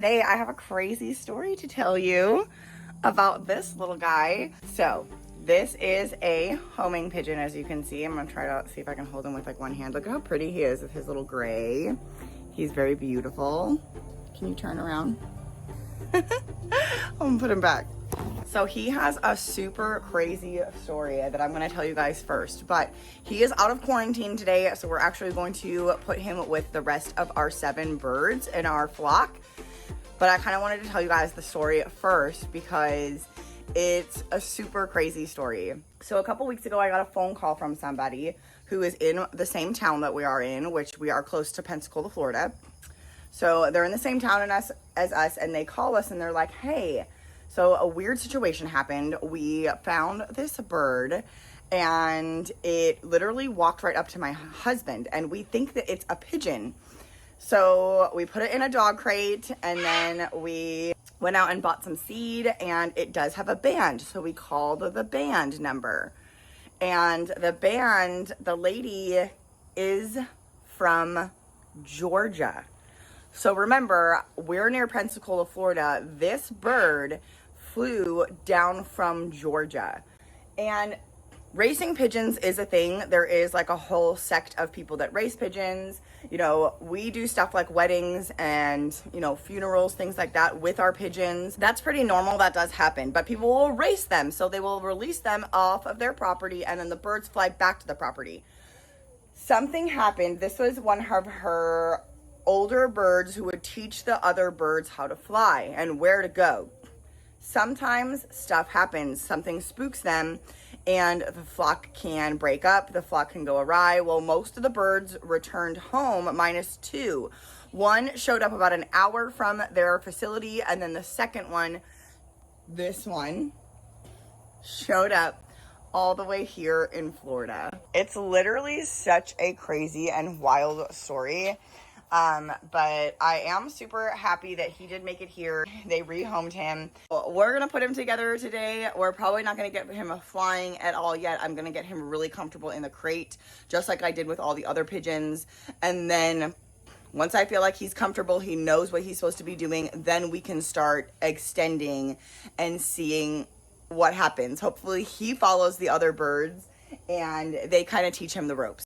Today I have a crazy story to tell you about this little guy. So this is a homing pigeon, as you can see. I'm gonna try to see if I can hold him with like one hand. Look at how pretty he is with his little gray. He's very beautiful. Can you turn around? I'm gonna put him back. So he has a super crazy story that I'm gonna tell you guys first, but he is out of quarantine today, so we're actually going to put him with the rest of our 7 birds in our flock. But I kind of wanted to tell you guys the story first because it's a super crazy story. So a couple weeks ago, I got a phone call from somebody who is in the same town that we are in, which we are close to Pensacola, Florida. So they're in the same town as us, and they call us and they're like, hey, so a weird situation happened. We found this bird and it literally walked right up to my husband, and we think that it's a pigeon. So we put it in a dog crate, and then we went out and bought some seed, and it does have a band. So we called the band number, and the lady is from Georgia. So remember, we're near Pensacola, Florida. This bird flew down from Georgia, and racing pigeons is a thing. There is like a whole sect of people that race pigeons. You know, we do stuff like weddings and, you know, funerals, things like that with our pigeons. That's pretty normal. That does happen. But people will race them. So they will release them off of their property, and then the birds fly back to the property. Something happened. This was one of her older birds who would teach the other birds how to fly and where to go. Sometimes stuff happens, something spooks them, and the flock can break up, the flock can go awry. Well, most of the birds returned home, -2. One showed up about an hour from their facility, and then the second one, this one, showed up all the way here in Florida. It's literally such a crazy and wild story. But I am super happy that he did make it here. They rehomed him. We're gonna put him together today. We're probably not gonna get him flying at all yet. I'm gonna get him really comfortable in the crate, just like I did with all the other pigeons. And then once I feel like he's comfortable, he knows what he's supposed to be doing, then we can start extending and seeing what happens. Hopefully he follows the other birds and they kind of teach him the ropes.